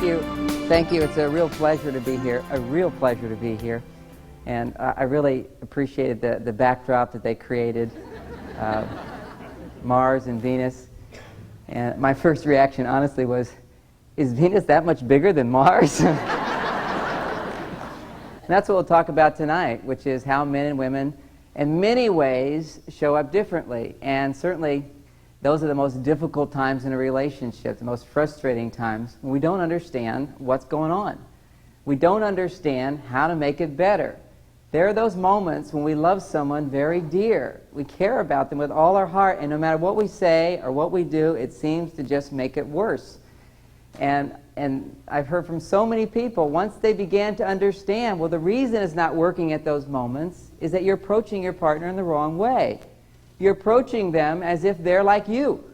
you. Thank you. It's a real pleasure to be here. A real pleasure to be here. And I really appreciated the backdrop that they created, Mars and Venus. And my first reaction, honestly, was, is Venus that much bigger than Mars? And that's what we'll talk about tonight, which is how men and women, in many ways, show up differently. And certainly, those are the most difficult times in a relationship, the most frustrating times, when we don't understand what's going on. We don't understand how to make it better. There are those moments when we love someone very dear. We care about them with all our heart, and no matter what we say or what we do, it seems to just make it worse. And I've heard from so many people, once they began to understand, well, the reason it's not working at those moments is that you're approaching your partner in the wrong way. You're approaching them as if they're like you.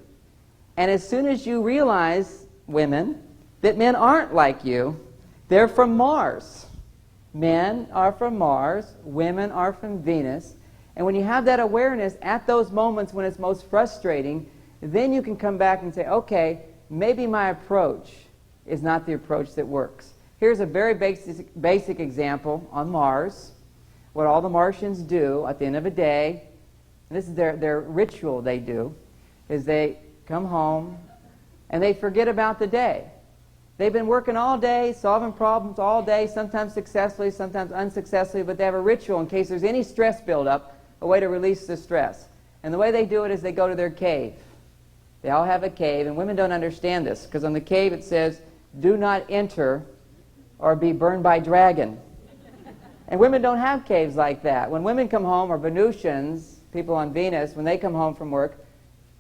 And as soon as you realize, women, that men aren't like you, they're from Mars. Men are from Mars, women are from Venus. And when you have that awareness at those moments when it's most frustrating, then you can come back and say, okay, maybe my approach is not the approach that works. Here's a very basic example on Mars. What all the Martians do at the end of a day, and this is their ritual they do, is they come home and they forget about the day. They've been working all day, solving problems all day, sometimes successfully, sometimes unsuccessfully, but they have a ritual in case there's any stress buildup, a way to release the stress. And the way they do it is they go to their cave. They all have a cave, and women don't understand this, because on the cave it says, do not enter or be burned by dragon. And women don't have caves like that. When women come home, or Venusians, people on Venus, when they come home from work,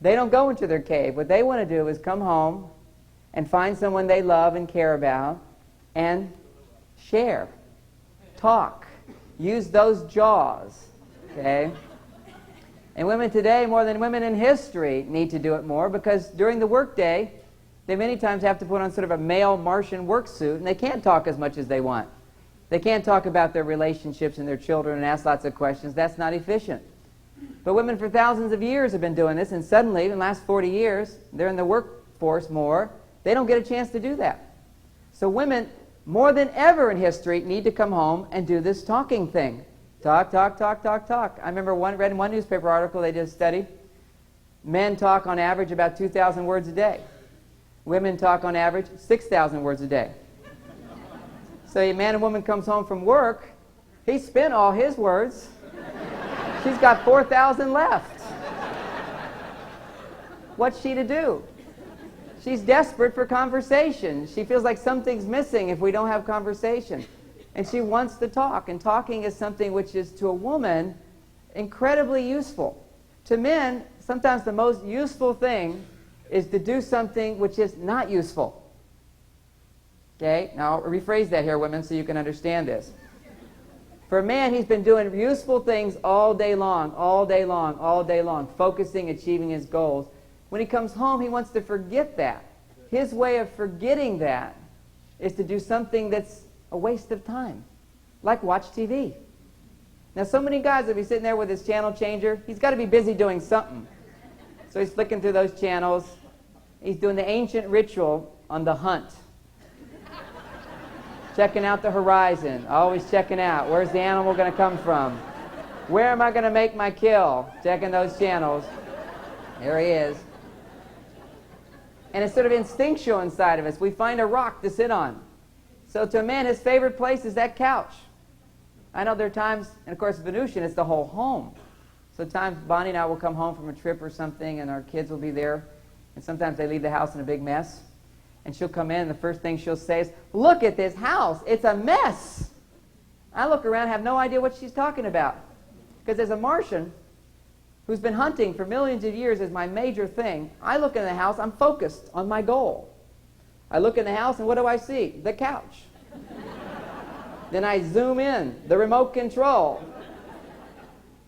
they don't go into their cave. What they want to do is come home and find someone they love and care about and share, talk, use those jaws, okay? And women today, more than women in history, need to do it more, because during the workday, they many times have to put on sort of a male Martian work suit, and they can't talk as much as they want. They can't talk about their relationships and their children and ask lots of questions. That's not efficient. But women for thousands of years have been doing this, and suddenly, in the last 40 years, they're in the workforce more. They don't get a chance to do that. So women, more than ever in history, need to come home and do this talking thing. Talk, talk, talk, talk, talk. I remember read in one newspaper article they did a study. Men talk on average about 2,000 words a day. Women talk on average 6,000 words a day. So a man and woman comes home from work, he spent all his words. She's got 4,000 left. What's she to do? She's desperate for conversation. She feels like something's missing if we don't have conversation. And she wants to talk. And talking is something which is, to a woman, incredibly useful. To men, sometimes the most useful thing is to do something which is not useful. Okay? Now, I'll rephrase that here, women, so you can understand this. For a man, he's been doing useful things all day long, all day long, all day long, focusing, achieving his goals. When he comes home, he wants to forget that. His way of forgetting that is to do something that's a waste of time, like watch TV. Now, so many guys will be sitting there with his channel changer. He's got to be busy doing something. So he's flicking through those channels. He's doing the ancient ritual on the hunt. Checking out the horizon, always checking out. Where's the animal going to come from? Where am I going to make my kill? Checking those channels. There he is. And it's sort of instinctual inside of us. We find a rock to sit on. So to a man, his favorite place is that couch. I know there are times, and of course Venusian, it's the whole home. So times Bonnie and I will come home from a trip or something, and our kids will be there. And sometimes they leave the house in a big mess. And she'll come in, and the first thing she'll say is, look at this house, it's a mess. I look around and have no idea what she's talking about. Because as a Martian who's been hunting for millions of years as my major thing, I look in the house, I'm focused on my goal. I look in the house, and what do I see? The couch. Then I zoom in, the remote control.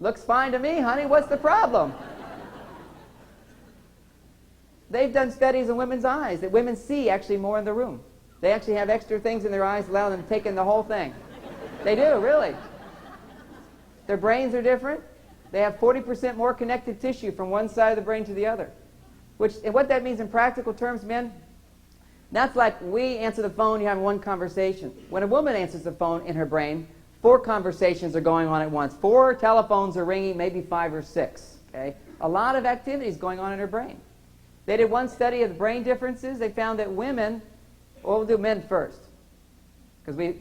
Looks fine to me, honey, what's the problem? They've done studies in women's eyes that women see actually more in the room. They actually have extra things in their eyes that allow them to take in the whole thing. They do, really. Their brains are different. They have 40% more connective tissue from one side of the brain to the other. And what that means in practical terms, men, That's like we answer the phone, you have one conversation. When a woman answers the phone in her brain, 4 conversations are going on at once. 4 telephones are ringing, maybe 5 or 6. Okay? A lot of activities going on in her brain. They did one study of the brain differences. They found that women, well, we'll do men first, because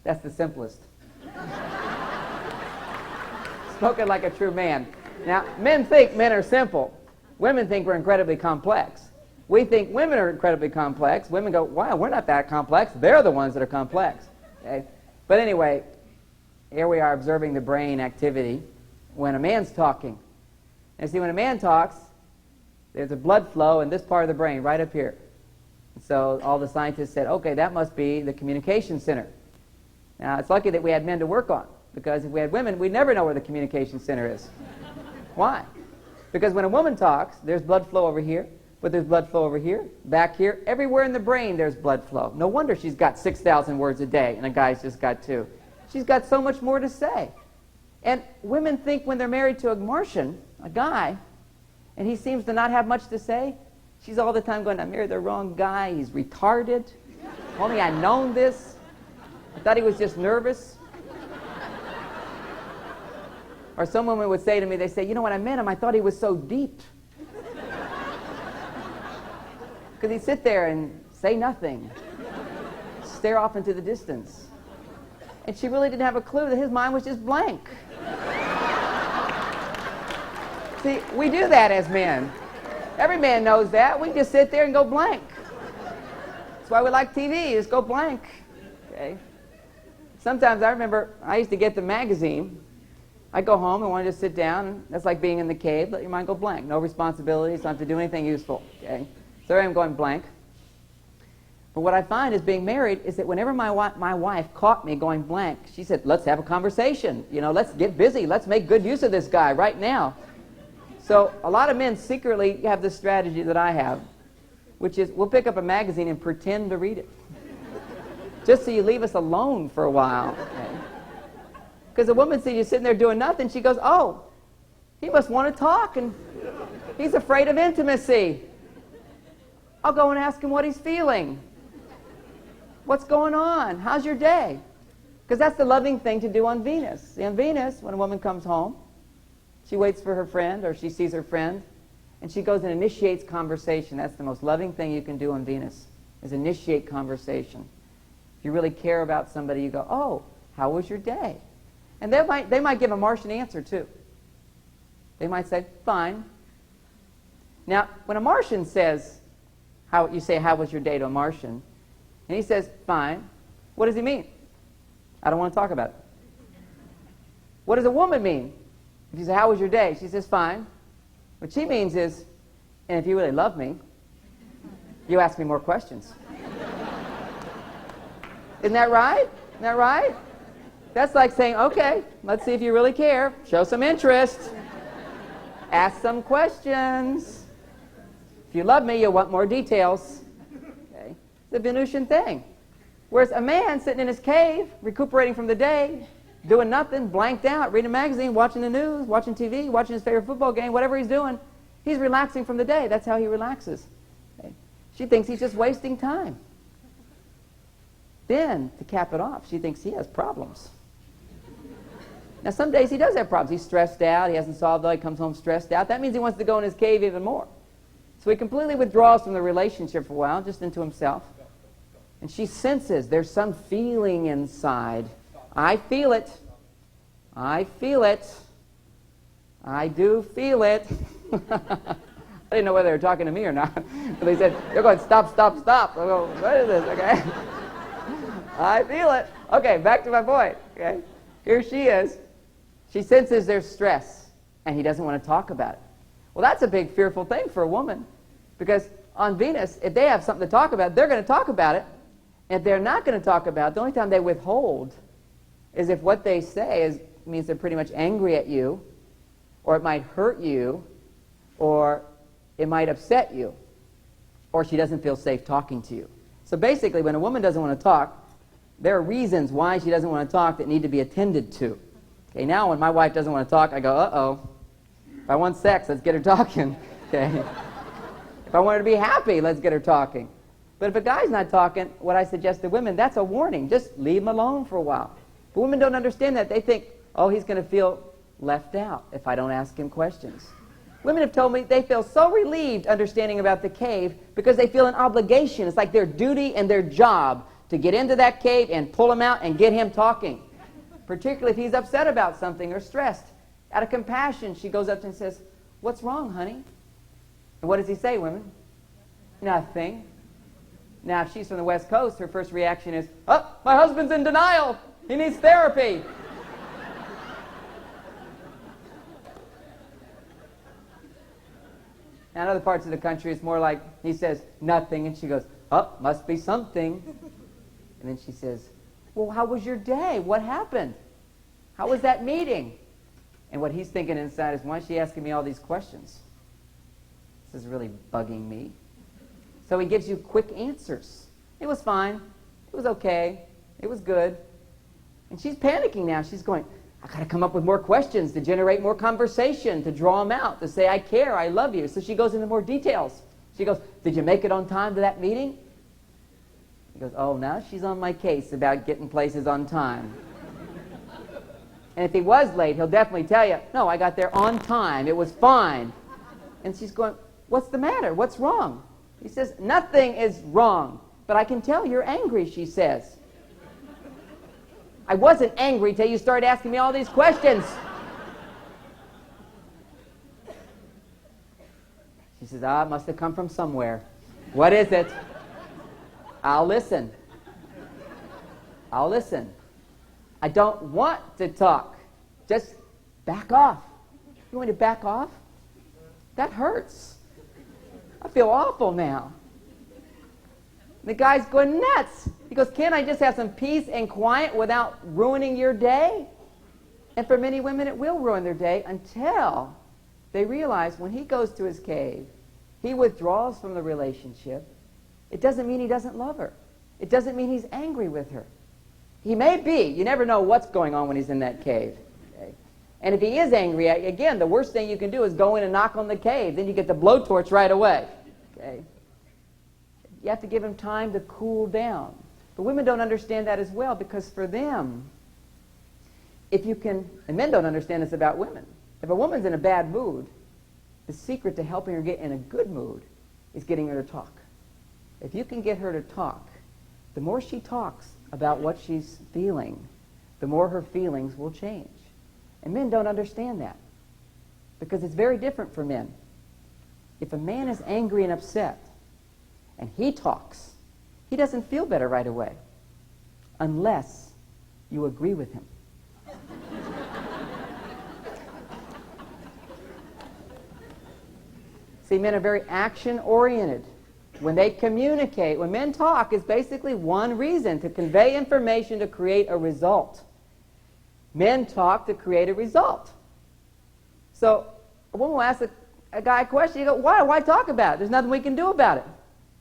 that's the simplest. Spoken like a true man. Now, men think men are simple. Women think we're incredibly complex. We think women are incredibly complex. Women go, wow, we're not that complex. They're the ones that are complex. Okay? But anyway, here we are observing the brain activity when a man's talking. And see, when a man talks, there's a blood flow in this part of the brain, right up here. So all the scientists said, okay, that must be the communication center. Now, it's lucky that we had men to work on, because if we had women, we'd never know where the communication center is. Why? Because when a woman talks, there's blood flow over here, but there's blood flow over here, back here, everywhere in the brain there's blood flow. No wonder she's got 6,000 words a day, and a guy's just got 2. She's got so much more to say. And women think when they're married to a Martian, a guy, and he seems to not have much to say, she's all the time going, I married the wrong guy, he's retarded. If only I'd known this. I thought he was just nervous. Or some women would say to me, they say, you know, when I met him, I thought he was so deep. Because he'd sit there and say nothing, stare off into the distance. And she really didn't have a clue that his mind was just blank. See, we do that as men. Every man knows that. We just sit there and go blank. That's why we like TV, just go blank. Okay? Sometimes I remember I used to get the magazine. I'd go home and want to just sit down. And that's like being in the cave. Let your mind go blank. No responsibilities. Don't have to do anything useful. Okay? So there I am going blank. But what I find is being married is that whenever my wife caught me going blank, she said, let's have a conversation. You know, let's get busy. Let's make good use of this guy right now. So a lot of men secretly have this strategy that I have, which is we'll pick up a magazine and pretend to read it. Just so you leave us alone for a while. Because a woman sees you sitting there doing nothing, she goes, oh, he must want to talk, and he's afraid of intimacy. I'll go and ask him what he's feeling. What's going on? How's your day? Because that's the loving thing to do on Venus. See, on Venus, when a woman comes home, she waits for her friend, or she sees her friend, and she goes and initiates conversation. That's the most loving thing you can do on Venus, is initiate conversation. If you really care about somebody, you go, oh, how was your day? And they might give a Martian answer, too. They might say, fine. Now, when a Martian says, you say, how was your day to a Martian, and he says, fine, what does he mean? I don't want to talk about it. What does a woman mean? If you say, how was your day? She says, fine. What she means is, and if you really love me, you ask me more questions. Isn't that right? Isn't that right? That's like saying, okay, let's see if you really care. Show some interest. Ask some questions. If you love me, you'll want more details. Okay? It's a Venusian thing. Whereas a man sitting in his cave, recuperating from the day, doing nothing, blanked out, reading a magazine, watching the news, watching TV, watching his favorite football game, whatever he's doing, he's relaxing from the day. That's how he relaxes. Okay? She thinks he's just wasting time. Then, to cap it off, she thinks he has problems. Now, some days he does have problems. He's stressed out. He hasn't solved it. He comes home stressed out. That means he wants to go in his cave even more. So he completely withdraws from the relationship for a while, just into himself. And she senses there's some feeling inside. I feel it. I feel it. I do feel it. I didn't know whether they were talking to me or not. But they said, they're going, stop, stop, stop. I go, what is this? Okay. I feel it. Okay, back to my point. Okay. Here she is. She senses there's stress, and he doesn't want to talk about it. Well, that's a big fearful thing for a woman, because on Venus, if they have something to talk about, they're going to talk about it. And if they're not going to talk about it, the only time they withhold is if what they say means they're pretty much angry at you, or it might hurt you, or it might upset you, or she doesn't feel safe talking to you. So basically, when a woman doesn't want to talk, there are reasons why she doesn't want to talk that need to be attended to. Okay, now when my wife doesn't want to talk, I go, uh-oh. If I want sex, let's get her talking. Okay. If I want her to be happy, let's get her talking. But if a guy's not talking, what I suggest to women, that's a warning. Just leave him alone for a while. But women don't understand that. They think, oh, he's going to feel left out if I don't ask him questions. Women have told me they feel so relieved understanding about the cave because they feel an obligation. It's like their duty and their job to get into that cave and pull him out and get him talking, particularly if he's upset about something or stressed. Out of compassion, she goes up to him and says, "What's wrong, honey?" And what does he say, women? Nothing. Now, if she's from the West Coast, her first reaction is, "Oh, my husband's in denial. He needs therapy." Now, in other parts of the country, it's more like he says, "Nothing," and she goes, "Oh, must be something." And then she says, "Well, how was your day? What happened? How was that meeting?" And what he's thinking inside is, why is she asking me all these questions? This is really bugging me. So he gives you quick answers. It was fine. It was okay. It was good. And she's panicking now. She's going, I got to come up with more questions to generate more conversation, to draw him out, to say, I care, I love you. So she goes into more details. She goes, did you make it on time to that meeting? He goes, oh, now she's on my case about getting places on time. And if he was late, he'll definitely tell you, no, I got there on time. It was fine. And she's going, what's the matter? What's wrong? He says, nothing is wrong. But I can tell you're angry, she says. I wasn't angry till you started asking me all these questions. She says, it must have come from somewhere. What is it? I'll listen. I'll listen. I don't want to talk. Just back off. You want me to back off? That hurts. I feel awful now. The guy's going nuts. He goes, can't I just have some peace and quiet without ruining your day? And for many women, it will ruin their day until they realize when he goes to his cave, he withdraws from the relationship. It doesn't mean he doesn't love her. It doesn't mean he's angry with her. He may be. You never know what's going on when he's in that cave. Okay? And if he is angry, again, the worst thing you can do is go in and knock on the cave. Then you get the blowtorch right away. Okay? You have to give him time to cool down. But women don't understand that as well, because for them, if you can, and men don't understand this about women, if a woman's in a bad mood, the secret to helping her get in a good mood is getting her to talk. If you can get her to talk, the more she talks about what she's feeling, the more her feelings will change. And men don't understand that, because it's very different for men. If a man is angry and upset, and he talks, he doesn't feel better right away, unless you agree with him. See, men are very action-oriented. When they communicate, when men talk, it's basically one reason: to convey information, to create a result. Men talk to create a result. So a woman will ask a guy a question, you go, why talk about it? There's nothing we can do about it.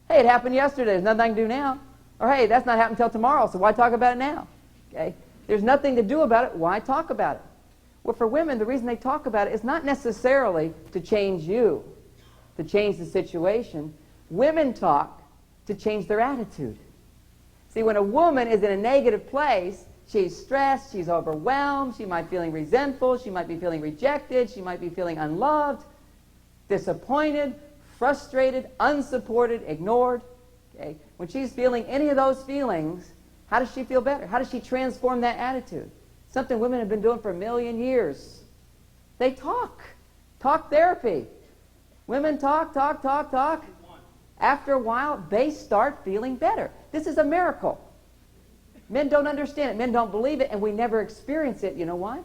Hey, it happened yesterday, there's nothing I can do now. Or hey, that's not happening until tomorrow, so why talk about it now? Okay? There's nothing to do about it, why talk about it? Well, for women, the reason they talk about it is not necessarily to change you, to change the situation. Women talk to change their attitude. See, when a woman is in a negative place, she's stressed, she's overwhelmed, she might be feeling resentful, she might be feeling rejected, she might be feeling unloved, disappointed, frustrated, unsupported, ignored. Okay? When she's feeling any of those feelings, how does she feel better? How does she transform that attitude? Something women have been doing for 1,000,000 years. They talk. Talk therapy. Women talk. After a while, they start feeling better. This is a miracle. Men don't understand it. Men don't believe it, and we never experience it. You know why?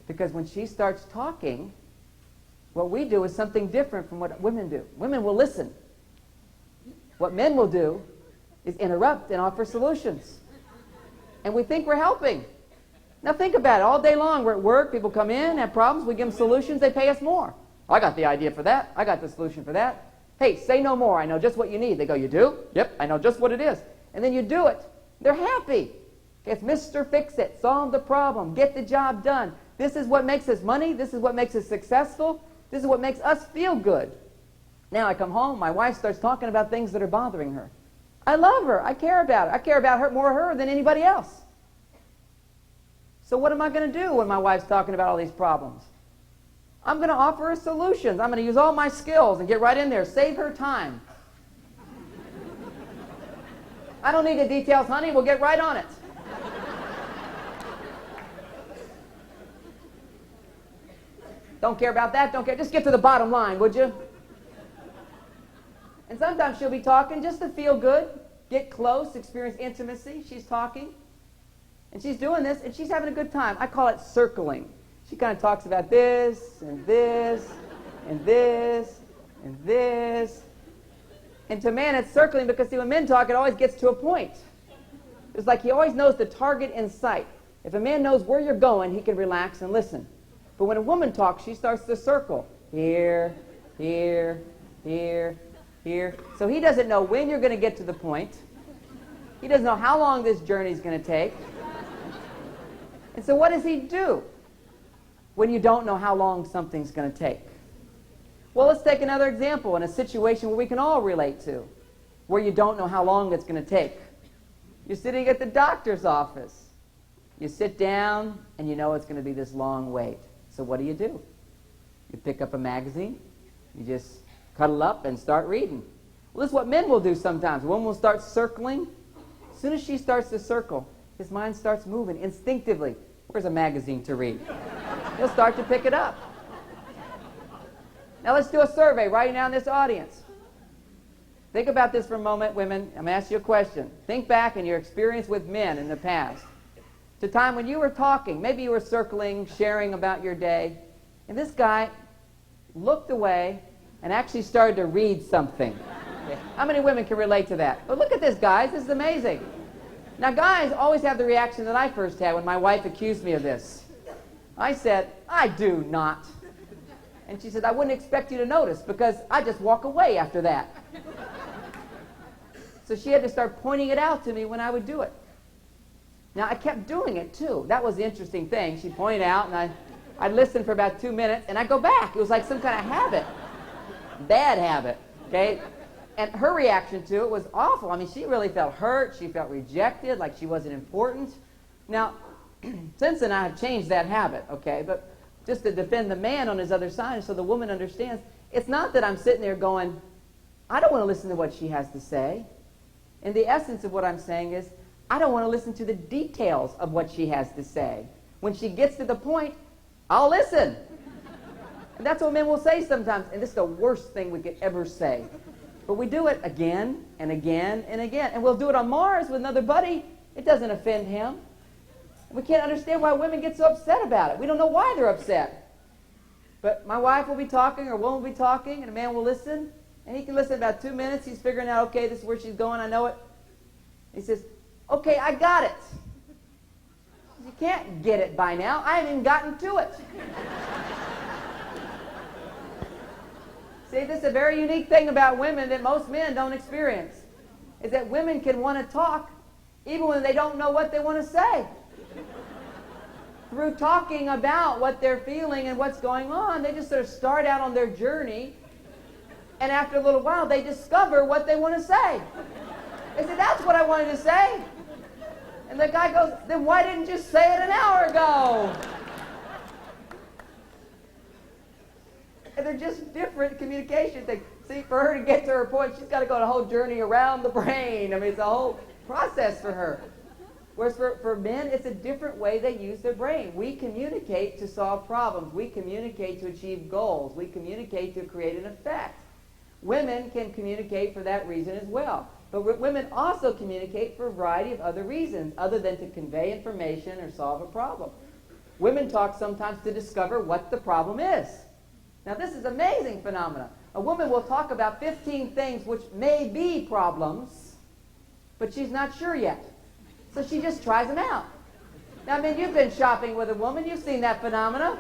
Because when she starts talking, what we do is something different from what women do. Women will listen. What men will do is interrupt and offer solutions. And we think we're helping. Now think about it. All day long, we're at work, people come in, have problems, we give them solutions, they pay us more. I got the idea for that. I got the solution for that. Hey, say no more. I know just what you need. They go, you do? Yep, I know just what it is. And then you do it. They're happy. It's Mr. Fix-It. Solve the problem. Get the job done. This is what makes us money. This is what makes us successful. This is what makes us feel good. Now I come home, my wife starts talking about things that are bothering her. I love her. I care about her. I care about her more her than anybody else. So what am I going to do when my wife's talking about all these problems? I'm going to offer her solutions. I'm going to use all my skills and get right in there. Save her time. I don't need the details, honey. We'll get right on it. Don't care about that. Don't care. Just get to the bottom line, would you? And sometimes she'll be talking just to feel good, get close, experience intimacy. She's talking. And she's doing this, and she's having a good time. I call it circling. She kind of talks about this, and this, and this, and this. And to a man, it's circling because, see, when men talk, it always gets to a point. It's like he always knows the target in sight. If a man knows where you're going, he can relax and listen. But when a woman talks, she starts to circle. Here, here, here, here. So he doesn't know when you're going to get to the point. He doesn't know how long this journey is going to take. And so what does he do when you don't know how long something's going to take? Well, let's take another example in a situation where we can all relate to, where you don't know how long it's going to take. You're sitting at the doctor's office. You sit down, and you know it's going to be this long wait. So what do? You pick up a magazine. You just cuddle up and start reading. Well, this is what men will do sometimes. A woman will start circling. As soon as she starts to circle, his mind starts moving instinctively. Where's a magazine to read? He'll start to pick it up. Now let's do a survey right now in this audience. Think about this for a moment, women. I'm going to ask you a question. Think back in your experience with men in the past. To a time when you were talking, maybe you were circling, sharing about your day, and this guy looked away and actually started to read something. Okay. How many women can relate to that? But look at this, guys. This is amazing. Now, guys always have the reaction that I first had when my wife accused me of this. I said, I do not. And she said, I wouldn't expect you to notice because I just walk away after that. So she had to start pointing it out to me when I would do it. Now, I kept doing it, too. That was the interesting thing. She'd point it out, and I'd listen for about 2 minutes, and I'd go back. It was like some kind of habit. Bad habit, okay? And her reaction to it was awful. I mean, she really felt hurt. She felt rejected, like she wasn't important. Now, since then, I have changed that habit, okay? But just to defend the man on his other side so the woman understands, it's not that I'm sitting there going, I don't want to listen to what she has to say. And the essence of what I'm saying is, I don't want to listen to the details of what she has to say. When she gets to the point, I'll listen. And that's what men will say sometimes. And this is the worst thing we could ever say. But we do it again and again and again. And we'll do it on Mars with another buddy. It doesn't offend him. We can't understand why women get so upset about it. We don't know why they're upset. But my wife will be talking, or a woman will be talking, and a man will listen. And he can listen about 2 minutes. He's figuring out, okay, this is where she's going. I know it. He says, okay, I got it. You can't get it by now. I haven't even gotten to it. See, this is a very unique thing about women that most men don't experience, is that women can want to talk even when they don't know what they want to say. Through talking about what they're feeling and what's going on, they just sort of start out on their journey, and after a little while, they discover what they want to say. They say, that's what I wanted to say. And the guy goes, then why didn't you say it an hour ago? And they're just different communication things. See, for her to get to her point, she's got to go on a whole journey around the brain. I mean, it's a whole process for her. Whereas for men, it's a different way they use their brain. We communicate to solve problems. We communicate to achieve goals. We communicate to create an effect. Women can communicate for that reason as well. But women also communicate for a variety of other reasons other than to convey information or solve a problem. Women talk sometimes to discover what the problem is. Now, this is an amazing phenomenon. A woman will talk about 15 things which may be problems, but she's not sure yet. So she just tries them out. Now, I mean, you've been shopping with a woman. You've seen that phenomena.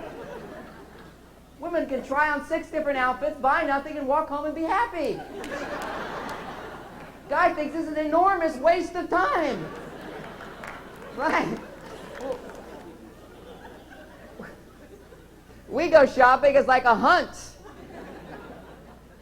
Women can try on 6 different outfits, buy nothing, and walk home and be happy. Guy thinks this is an enormous waste of time. Right. We go shopping, it's like a hunt.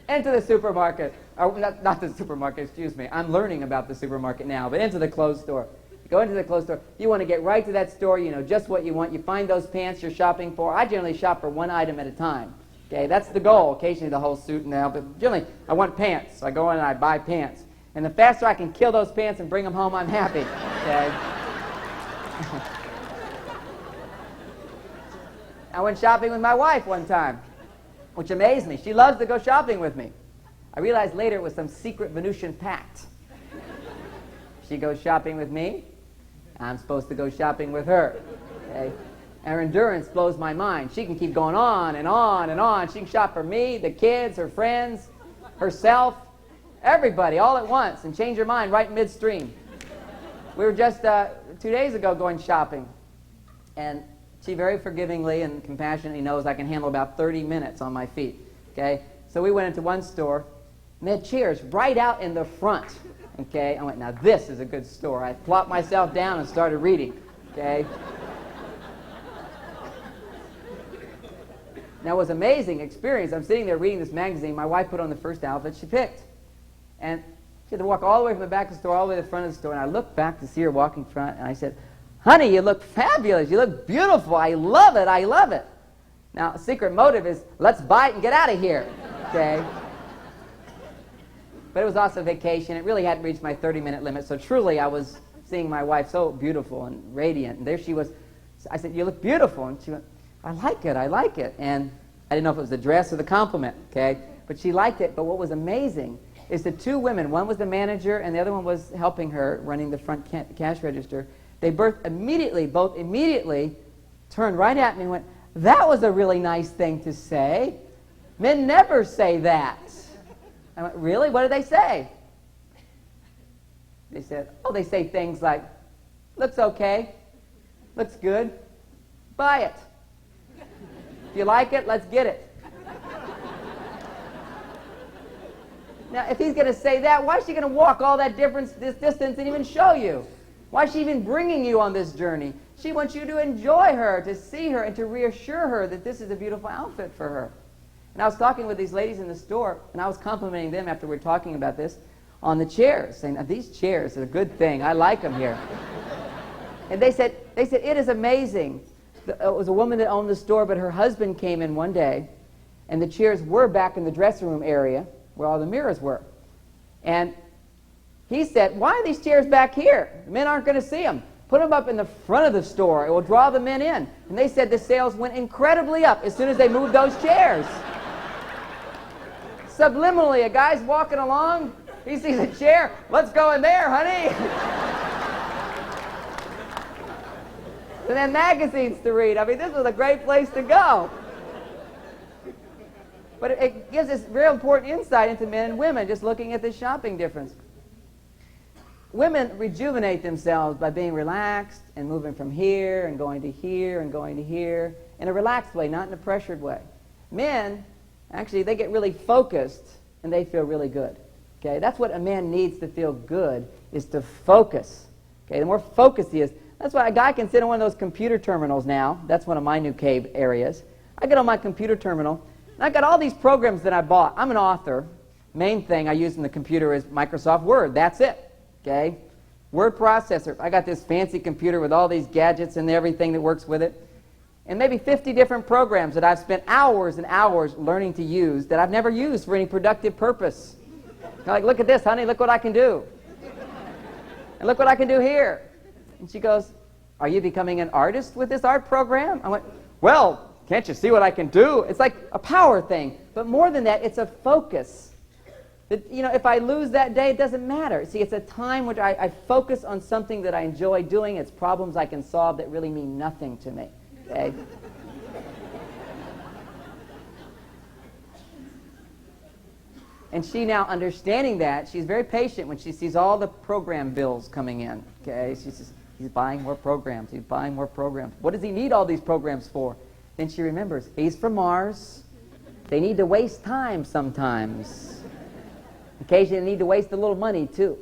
Enter the supermarket. Oh, not the supermarket, excuse me. I'm learning about the supermarket now, but into the clothes store. You go into the clothes store. You want to get right to that store. You know just what you want. You find those pants you're shopping for. I generally shop for one item at a time. Okay, that's the goal. Occasionally the whole suit now, but generally I want pants. So I go in and I buy pants. And the faster I can kill those pants and bring them home, I'm happy. Okay. I went shopping with my wife one time, which amazed me. She loves to go shopping with me. I realized later it was some secret Venusian pact. She goes shopping with me. I'm supposed to go shopping with her. Okay? Her endurance blows my mind. She can keep going on and on and on. She can shop for me, the kids, her friends, herself, everybody, all at once, and change her mind right midstream. We were just 2 days ago going shopping, and she very forgivingly and compassionately knows I can handle about 30 minutes on my feet. Okay? So we went into one store, and they had chairs right out in the front. Okay? I went, now this is a good store. I plopped myself down and started reading. Okay? Now, it was an amazing experience. I'm sitting there reading this magazine. My wife put on the first outfit she picked. And she had to walk all the way from the back of the store all the way to the front of the store. And I looked back to see her walking front, and I said, honey, you look fabulous. You look beautiful. I love it. I love it. Now, a secret motive is, let's buy it and get out of here. Okay? But it was also vacation. It really hadn't reached my 30-minute limit. So truly, I was seeing my wife so beautiful and radiant. And there she was. I said, you look beautiful. And she went, I like it, I like it. And I didn't know if it was the dress or the compliment, okay? But she liked it. But what was amazing is the two women, one was the manager and the other one was helping her running the front cash register. They both immediately turned right at me and went, that was a really nice thing to say. Men never say that. I went, really? What did they say? They said, oh, they say things like, looks okay, looks good, buy it. If you like it, let's get it. Now, if he's going to say that, why is she going to walk all that this distance and even show you? Why is she even bringing you on this journey? She wants you to enjoy her, to see her, and to reassure her that this is a beautiful outfit for her. And I was talking with these ladies in the store, and I was complimenting them after we were talking about this on the chairs, saying, these chairs are a good thing. I like them here. And they said, it is amazing. It was a woman that owned the store, but her husband came in one day, and the chairs were back in the dressing room area where all the mirrors were. And he said, why are these chairs back here? The men aren't going to see them. Put them up in the front of the store. It will draw the men in. And they said the sales went incredibly up as soon as they moved those chairs. Subliminally, a guy's walking along, he sees a chair. Let's go in there, honey. And then magazines to read. I mean, this was a great place to go. But it gives us real important insight into men and women, just looking at the shopping difference. Women rejuvenate themselves by being relaxed and moving from here and going to here and going to here in a relaxed way, not in a pressured way. Men, actually, they get really focused and they feel really good. Okay, that's what a man needs to feel good, is to focus. Okay, the more focused he is. That's why a guy can sit on one of those computer terminals now. That's one of my new cave areas. I get on my computer terminal, and I got all these programs that I bought. I'm an author. Main thing I use in the computer is Microsoft Word. That's it. Okay? Word processor. I got this fancy computer with all these gadgets and everything that works with it. And maybe 50 different programs that I've spent hours and hours learning to use that I've never used for any productive purpose. I'm like, look at this, honey. Look what I can do. And look what I can do here. And she goes, are you becoming an artist with this art program? I went, well, can't you see what I can do? It's like a power thing. But more than that, it's a focus. That, you know, if I lose that day, it doesn't matter. See, it's a time which I focus on something that I enjoy doing. It's problems I can solve that really mean nothing to me. Okay? And she now, understanding that, she's very patient when she sees all the program bills coming in. Okay? She says, he's buying more programs. He's buying more programs. What does he need all these programs for? Then she remembers, he's from Mars. They need to waste time sometimes. Occasionally they need to waste a little money, too.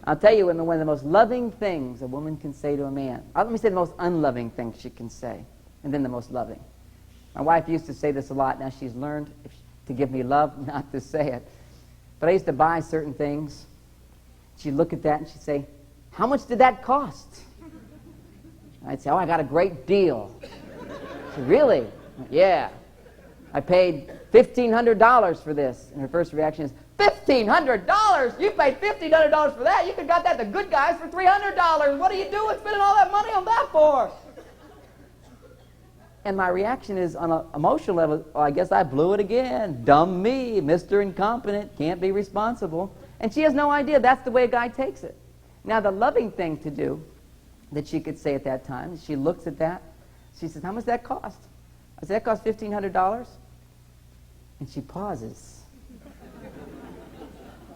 I'll tell you, women, one of the most loving things a woman can say to a man. Let me say the most unloving thing she can say, and then the most loving. My wife used to say this a lot. Now she's learned to give me love, not to say it. but I used to buy certain things. She'd look at that and she'd say, how much did that cost? I'd say, oh, I got a great deal. She said, really? Yeah. I paid $1,500 for this. And her first reaction is, $1,500? You paid $1,500 for that? You could have got that to Good Guys for $300. What are you doing spending all that money on that for? And my reaction is, on an emotional level, oh, I guess I blew it again. Dumb me, Mr. Incompetent, can't be responsible. And she has no idea that's the way a guy takes it. Now, the loving thing to do that she could say at that time, she looks at that, she says, how much did that cost? I said, that cost $1,500. And she pauses.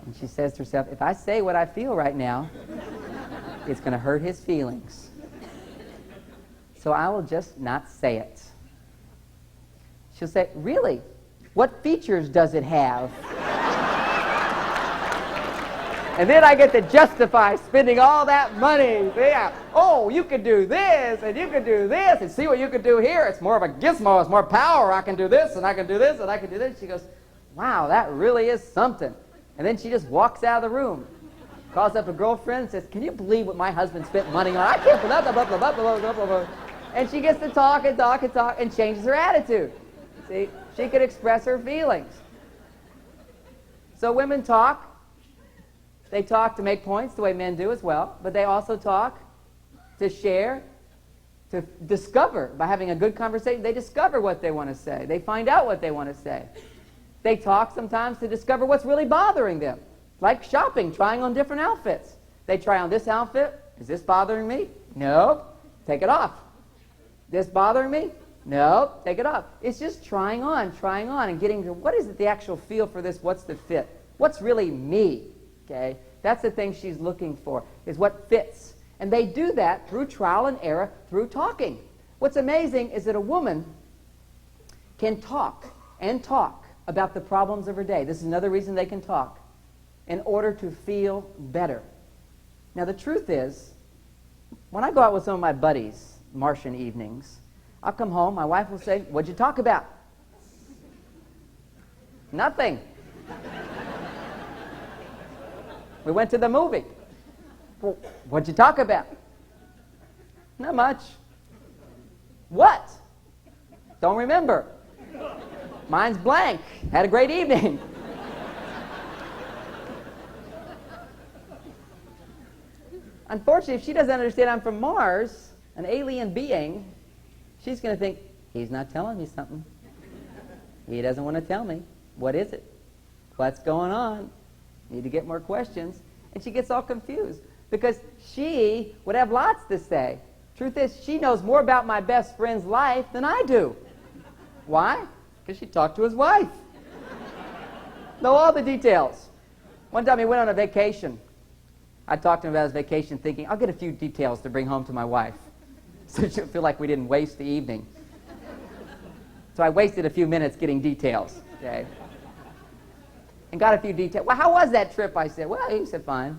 And she says to herself, if I say what I feel right now, it's going to hurt his feelings. So I will just not say it. She'll say, really? What features does it have? And then I get to justify spending all that money. Yeah. Oh, you could do this, and you could do this, and see what you could do here. It's more of a gizmo. It's more power. I can do this, and I can do this, and I can do this. She goes, wow, that really is something. And then she just walks out of the room, calls up a girlfriend, and says, can you believe what my husband spent money on? I can't believe blah, blah, blah, blah, blah, blah, blah, blah. And she gets to talk and talk and talk and changes her attitude. See, she could express her feelings. So women talk. They talk to make points the way men do as well, but they also talk to share, to discover. By having a good conversation, they discover what they want to say. They find out what they want to say. They talk sometimes to discover what's really bothering them, like shopping, trying on different outfits. They try on this outfit. Is this bothering me? Nope. Take it off. This bothering me? Nope. Take it off. It's just trying on, and getting to what is it, the actual feel for this, what's the fit? What's really me? Okay? That's the thing she's looking for, is what fits. And they do that through trial and error, through talking. What's amazing is that a woman can talk and talk about the problems of her day. This is another reason they can talk, in order to feel better. Now, the truth is, when I go out with some of my buddies, Martian evenings, I'll come home, my wife will say, what'd you talk about? Nothing. We went to the movie. Well, what'd you talk about? Not much. What? Don't remember. Mine's blank. Had a great evening. Unfortunately, if she doesn't understand I'm from Mars, an alien being, she's going to think, he's not telling me something. He doesn't want to tell me. What is it? What's going on? Need to get more questions. And she gets all confused because she would have lots to say. Truth is, she knows more about my best friend's life than I do. Why? Because she talked to his wife. Know all the details. One time he went on a vacation. I talked to him about his vacation thinking, I'll get a few details to bring home to my wife so she'll feel like we didn't waste the evening. So I wasted a few minutes getting details, okay? And got a few details. Well, how was that trip? I said, well, he said, fine.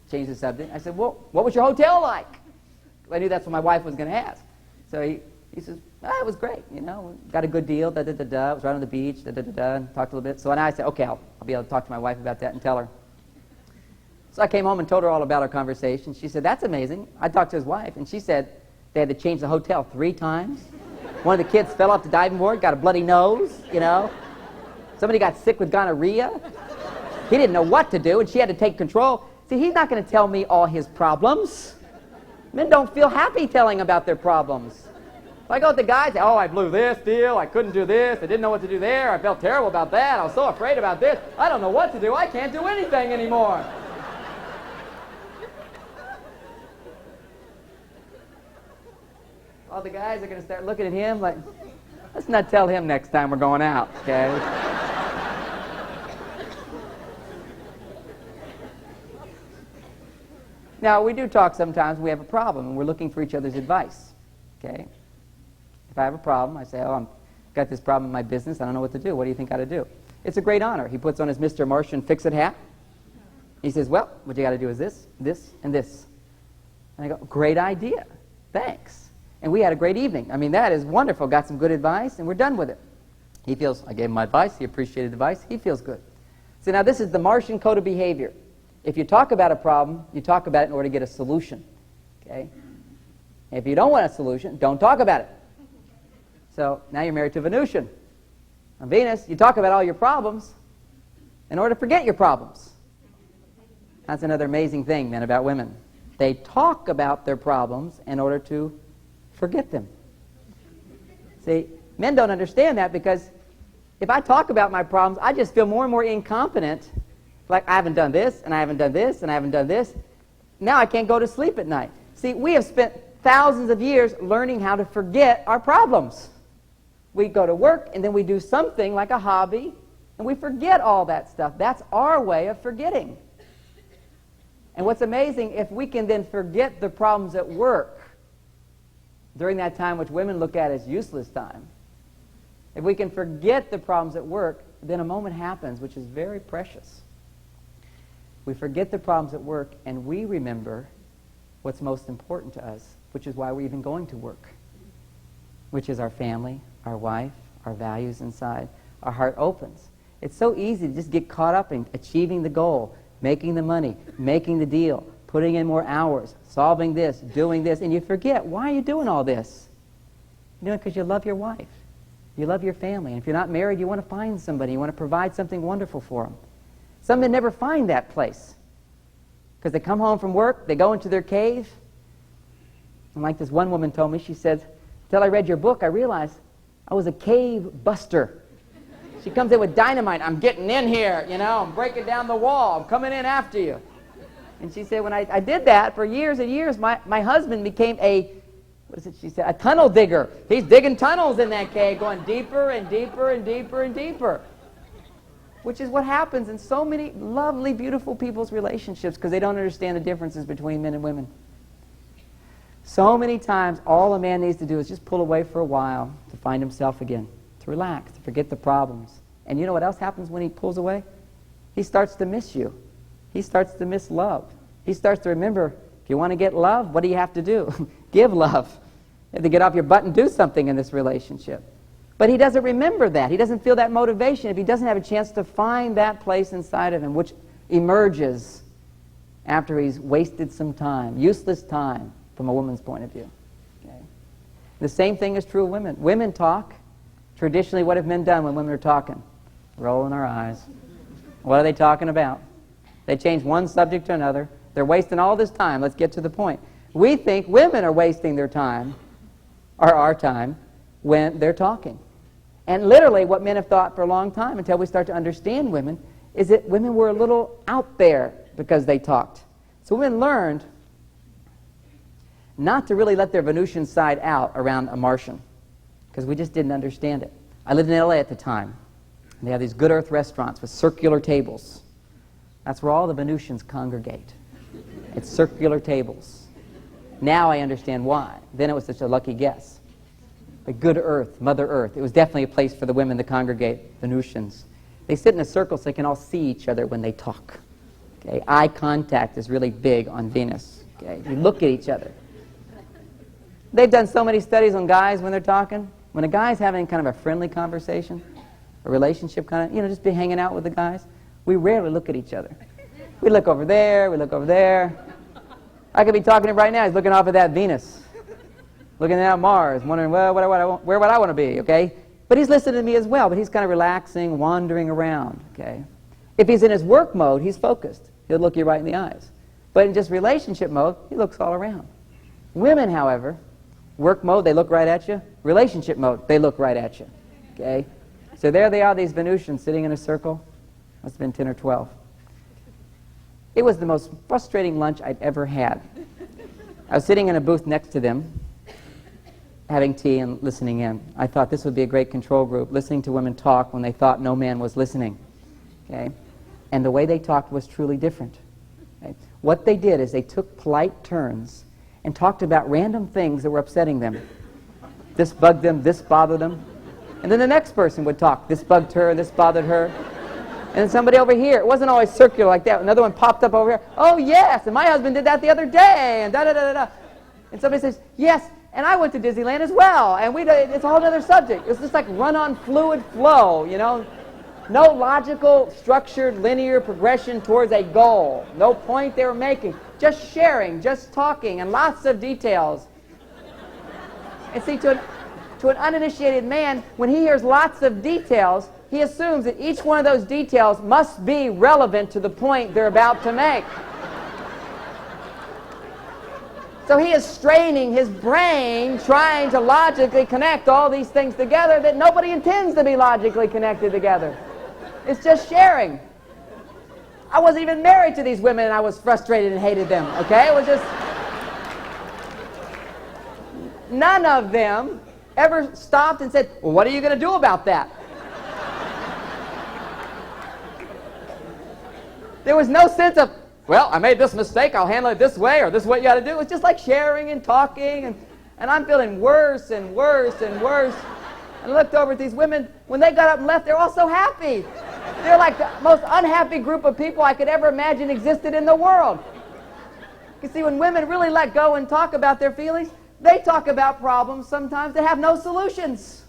Changed the subject. I said, well, what was your hotel like? I knew that's what my wife was going to ask. So he says, it was great, you know, got a good deal, da-da-da-da, was right on the beach, da-da-da-da, and talked a little bit. So I said, okay, I'll be able to talk to my wife about that and tell her. So I came home and told her all about our conversation. She said, that's amazing. I talked to his wife, and she said they had to change the hotel 3 times. One of the kids fell off the diving board, got a bloody nose, you know. Somebody got sick with gonorrhea. He didn't know what to do, and she had to take control. See, he's not going to tell me all his problems. Men don't feel happy telling about their problems. If I go with the guys, oh, I blew this deal, I couldn't do this, I didn't know what to do there, I felt terrible about that, I was so afraid about this, I don't know what to do, I can't do anything anymore. All the guys are going to start looking at him like, let's not tell him next time we're going out, okay? Now, we do talk sometimes, we have a problem, and we're looking for each other's advice, okay? If I have a problem, I say, oh, I've got this problem in my business, I don't know what to do. What do you think I ought to do? It's a great honor. He puts on his Mr. Martian fix-it hat. He says, well, what you got to do is this, this, and this. And I go, great idea. Thanks. And we had a great evening. I mean, that is wonderful. Got some good advice, and we're done with it. He feels, I gave him my advice. He appreciated the advice. He feels good. So now this is the Martian code of behavior. If you talk about a problem, you talk about it in order to get a solution. Okay? If you don't want a solution, don't talk about it. So now you're married to a Venusian. On Venus, you talk about all your problems in order to forget your problems. That's another amazing thing, men, about women. They talk about their problems in order to forget them. See, men don't understand that, because if I talk about my problems, I just feel more and more incompetent. Like, I haven't done this, and I haven't done this, and I haven't done this. Now I can't go to sleep at night. See, we have spent thousands of years learning how to forget our problems. We go to work, and then we do something like a hobby, and we forget all that stuff. That's our way of forgetting. And what's amazing, if we can then forget the problems at work during that time which women look at as useless time, if we can forget the problems at work, then a moment happens which is very precious. We forget the problems at work, and we remember what's most important to us, which is why we're even going to work, which is our family, our wife, our values inside. Our heart opens. It's so easy to just get caught up in achieving the goal, making the money, making the deal, putting in more hours, solving this, doing this, and you forget, why are you doing all this? You're doing it because you love your wife. You love your family. And if you're not married, you want to find somebody. You want to provide something wonderful for them. Some men never find that place, because they come home from work, they go into their cave. And like this one woman told me, she said, until I read your book, I realized I was a cave buster. She comes in with dynamite. I'm getting in here, you know. I'm breaking down the wall. I'm coming in after you. And she said, when I did that for years and years, my husband became she said, a tunnel digger. He's digging tunnels in that cave, going deeper and deeper and deeper and deeper. Which is what happens in so many lovely, beautiful people's relationships, because they don't understand the differences between men and women. So many times, all a man needs to do is just pull away for a while to find himself again, to relax, to forget the problems. And you know what else happens when he pulls away? He starts to miss you. He starts to miss love. He starts to remember, if you want to get love, what do you have to do? Give love. You have to get off your butt and do something in this relationship. But he doesn't remember that. He doesn't feel that motivation if he doesn't have a chance to find that place inside of him, which emerges after he's wasted some time, useless time, from a woman's point of view. Okay? The same thing is true of women. Women talk. Traditionally, what have men done when women are talking? Rolling our eyes. What are they talking about? They change one subject to another. They're wasting all this time. Let's get to the point. We think women are wasting their time, or our time, when they're talking. And literally what men have thought for a long time, until we start to understand women, is that women were a little out there because they talked. So women learned not to really let their Venusian side out around a Martian, because we just didn't understand it. I lived in LA at the time, and they have these Good Earth restaurants with circular tables. That's where all the Venusians congregate. It's circular tables. Now I understand why. Then it was such a lucky guess. But Good Earth, Mother Earth, it was definitely a place for the women to congregate, Venusians. They sit in a circle so they can all see each other when they talk. Okay? Eye contact is really big on Venus. Okay? You look at each other. They've done so many studies on guys when they're talking. When a guy's having kind of a friendly conversation, a relationship kind of, just be hanging out with the guys, we rarely look at each other. We look over there, we look over there. I could be talking to him right now, he's looking off at that Venus, looking at Mars, wondering, well, where would I want to be, okay? But he's listening to me as well, but he's kind of relaxing, wandering around, okay? If he's in his work mode, he's focused. He'll look you right in the eyes. But in just relationship mode, he looks all around. Women, however, work mode, they look right at you. Relationship mode, they look right at you, okay? So there they are, these Venusians sitting in a circle. Must have been 10 or 12. It was the most frustrating lunch I'd ever had. I was sitting in a booth next to them, having tea and listening in. I thought this would be a great control group, listening to women talk when they thought no man was listening. Okay? And the way they talked was truly different. Okay? What they did is they took polite turns and talked about random things that were upsetting them. This bugged them, this bothered them. And then the next person would talk. This bugged her, this bothered her. And then somebody over here. It wasn't always circular like that. Another one popped up over here. Oh, yes, and my husband did that the other day, and da-da-da-da-da. And somebody says, yes, and I went to Disneyland as well, and it's a whole other subject. It's just like run-on fluid flow, No logical, structured, linear progression towards a goal. No point they were making. Just sharing, just talking, and lots of details. And see, to an uninitiated man, when he hears lots of details, he assumes that each one of those details must be relevant to the point they're about to make. So he is straining his brain, trying to logically connect all these things together that nobody intends to be logically connected together. It's just sharing. I wasn't even married to these women and I was frustrated and hated them, okay? It was just... None of them ever stopped and said, well, what are you going to do about that? There was no sense of, well, I made this mistake, I'll handle it this way, or this is what you got to do. It's just like sharing and talking, and I'm feeling worse and worse and worse. And I looked over at these women. When they got up and left, they were all so happy. They're like the most unhappy group of people I could ever imagine existed in the world. You see, when women really let go and talk about their feelings, they talk about problems sometimes that have no solutions.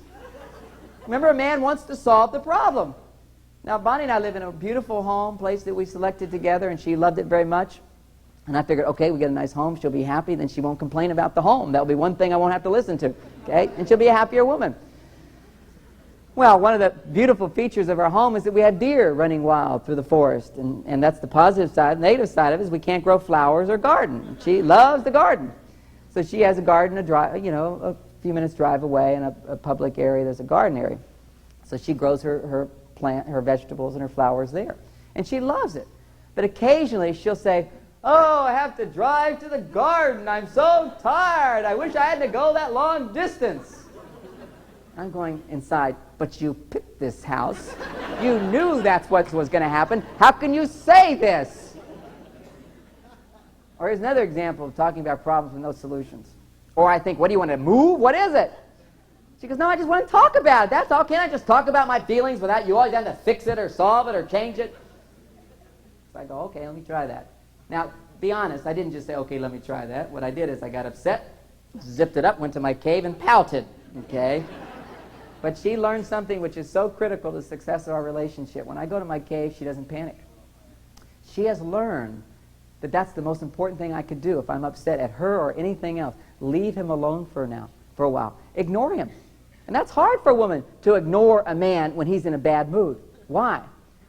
Remember, a man wants to solve the problem. Now, Bonnie and I live in a beautiful home, place that we selected together, and she loved it very much. And I figured, okay, we get a nice home, she'll be happy, then she won't complain about the home. That'll be one thing I won't have to listen to, okay? And she'll be a happier woman. Well, one of the beautiful features of our home is that we had deer running wild through the forest, and that's the positive side. The negative side of it is we can't grow flowers or garden. She loves the garden. So she has a garden, a few minutes drive away in a public area, there's a garden area. So she grows her vegetables and her flowers there. And she loves it. But occasionally she'll say, oh, I have to drive to the garden. I'm so tired. I wish I hadn't to go that long distance. I'm going inside, but you picked this house. You knew that's what was going to happen. How can you say this? Or here's another example of talking about problems with no solutions. Or I think, what do you want to move? What is it? She goes, no, I just want to talk about it. That's all. Can't I just talk about my feelings without you always having to fix it or solve it or change it? So I go, okay, let me try that. Now, be honest, I didn't just say, okay, let me try that. What I did is I got upset, zipped it up, went to my cave, and pouted, okay? But she learned something which is so critical to the success of our relationship. When I go to my cave, she doesn't panic. She has learned that that's the most important thing I could do if I'm upset at her or anything else. Leave him alone for a while. Ignore him. And that's hard for a woman, to ignore a man when he's in a bad mood. Why?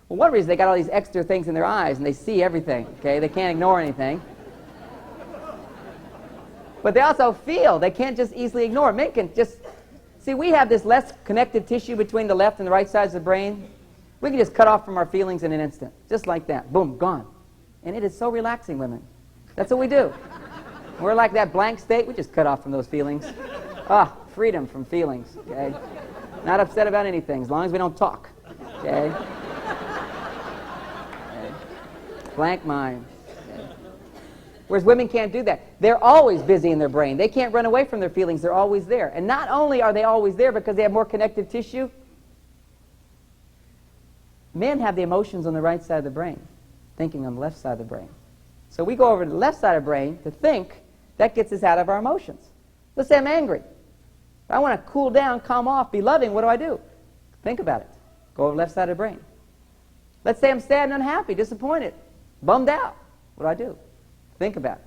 Well, one reason, they got all these extra things in their eyes and they see everything, okay? They can't ignore anything. But they also feel. They can't just easily ignore. Men can just... See, we have this less connective tissue between the left and the right sides of the brain. We can just cut off from our feelings in an instant. Just like that. Boom, gone. And it is so relaxing, women. That's what we do. We're like that blank state. We just cut off from those feelings. Ah, freedom from feelings, okay? Not upset about anything, as long as we don't talk, okay? Blank mind. Okay? Whereas women can't do that. They're always busy in their brain. They can't run away from their feelings. They're always there. And not only are they always there because they have more connective tissue, men have the emotions on the right side of the brain, thinking on the left side of the brain. So we go over to the left side of the brain to think. That gets us out of our emotions. Let's say I'm angry. If I want to cool down, calm off, be loving, what do? Think about it. Go over the left side of the brain. Let's say I'm sad and unhappy, disappointed, bummed out. What do? Think about it.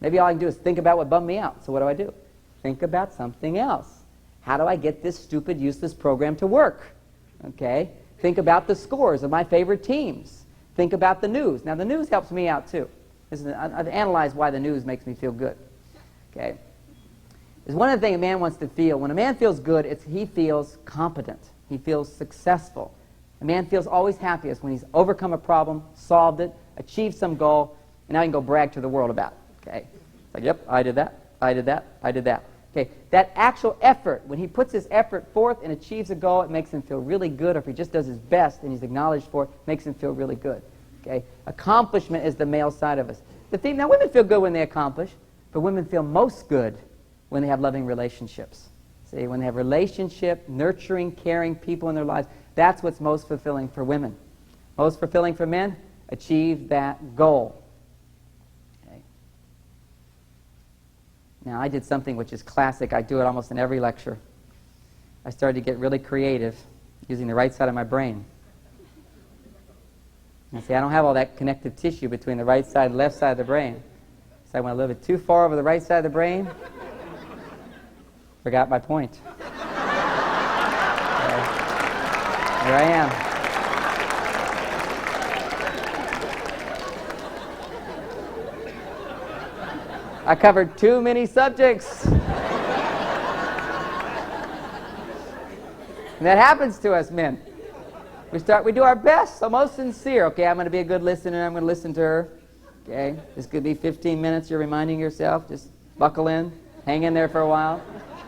Maybe all I can do is think about what bummed me out. So what do? Think about something else. How do I get this stupid, useless program to work? Okay? Think about the scores of my favorite teams. Think about the news. Now, the news helps me out, too. I've analyzed why the news makes me feel good. Okay? It's one of the things a man wants to feel. When a man feels good, he feels competent. He feels successful. A man feels always happiest when he's overcome a problem, solved it, achieved some goal, and now he can go brag to the world about it. Okay? It's like, yep, I did that, I did that, I did that. Okay, that actual effort, when he puts his effort forth and achieves a goal, it makes him feel really good. Or if he just does his best and he's acknowledged for it, it makes him feel really good. Okay? Accomplishment is the male side of us. Now, women feel good when they accomplish, but women feel most good when they have loving relationships. See, when they have relationship, nurturing, caring people in their lives, that's what's most fulfilling for women. Most fulfilling for men, achieve that goal. Okay. Now, I did something which is classic. I do it almost in every lecture. I started to get really creative using the right side of my brain. And see, I don't have all that connective tissue between the right side and left side of the brain. So I went a little bit too far over the right side of the brain. Forgot my point. Here I am. I covered too many subjects. And that happens to us men. We do our best, so most sincere. Okay, I'm going to be a good listener. I'm going to listen to her. Okay, this could be 15 minutes. You're reminding yourself. Just buckle in, hang in there for a while,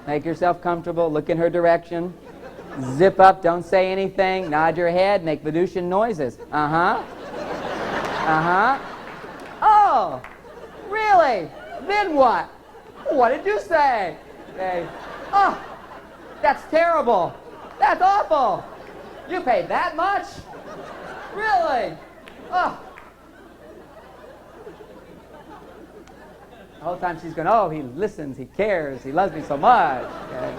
make yourself comfortable, look in her direction, zip up, don't say anything, nod your head, make Venusian noises. Uh-huh. Uh-huh. Oh, really? Then what? What did you say? Okay. Oh, that's terrible. That's awful. You paid that much? Really? Oh. The whole time she's going, oh, he listens, he cares, he loves me so much. Okay.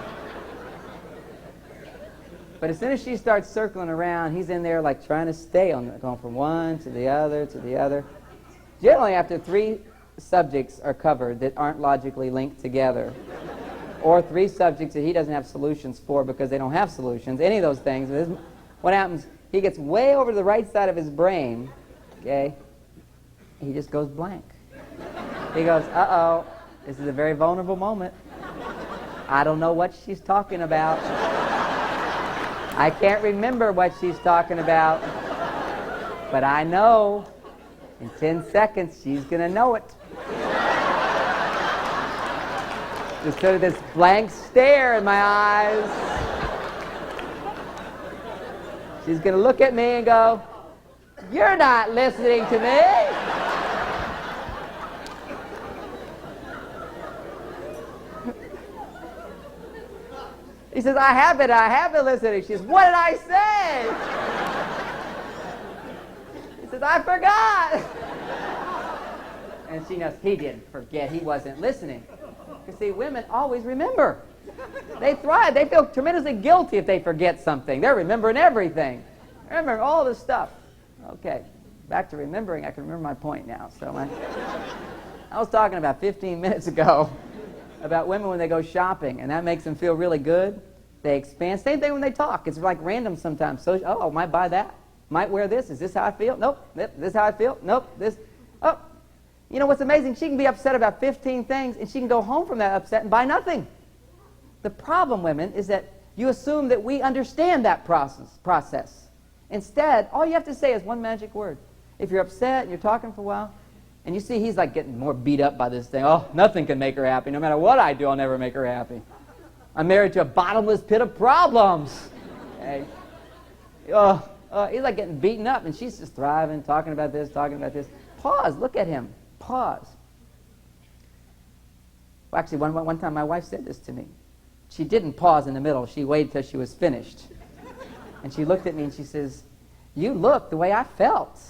But as soon as she starts circling around, he's in there like trying to stay on, going from one to the other to the other. Generally, after 3 subjects are covered that aren't logically linked together, or 3 subjects that he doesn't have solutions for because they don't have solutions, any of those things, what happens, he gets way over to the right side of his brain, okay, he just goes blank. He goes, uh-oh, this is a very vulnerable moment. I don't know what she's talking about. I can't remember what she's talking about. But I know in 10 seconds she's going to know it. Just sort of this blank stare in my eyes. She's going to look at me and go, you're not listening to me. He says, I have been listening. She says, what did I say? He says, I forgot. And she knows he didn't forget. He wasn't listening. You see, women always remember. They thrive. They feel tremendously guilty if they forget something. They're remembering everything. They're remembering all this stuff. Okay, back to remembering. I can remember my point now. So I was talking about 15 minutes ago about women when they go shopping, and that makes them feel really good. They expand. Same thing when they talk. It's like random sometimes. So, oh, might buy that. Might wear this. Is this how I feel? Nope. This is how I feel? Nope. This. Oh. You know what's amazing? She can be upset about 15 things, and she can go home from that upset and buy nothing. The problem, women, is that you assume that we understand that process. Instead, all you have to say is one magic word. If you're upset and you're talking for a while, and you see he's like getting more beat up by this thing. Oh, nothing can make her happy. No matter what I do, I'll never make her happy. I'm married to a bottomless pit of problems. Okay. He's like getting beaten up, and she's just thriving, talking about this, talking about this. Pause. Look at him. Pause. Well, actually, one time my wife said this to me. She didn't pause in the middle. She waited till she was finished. And she looked at me and she says, you look the way I felt.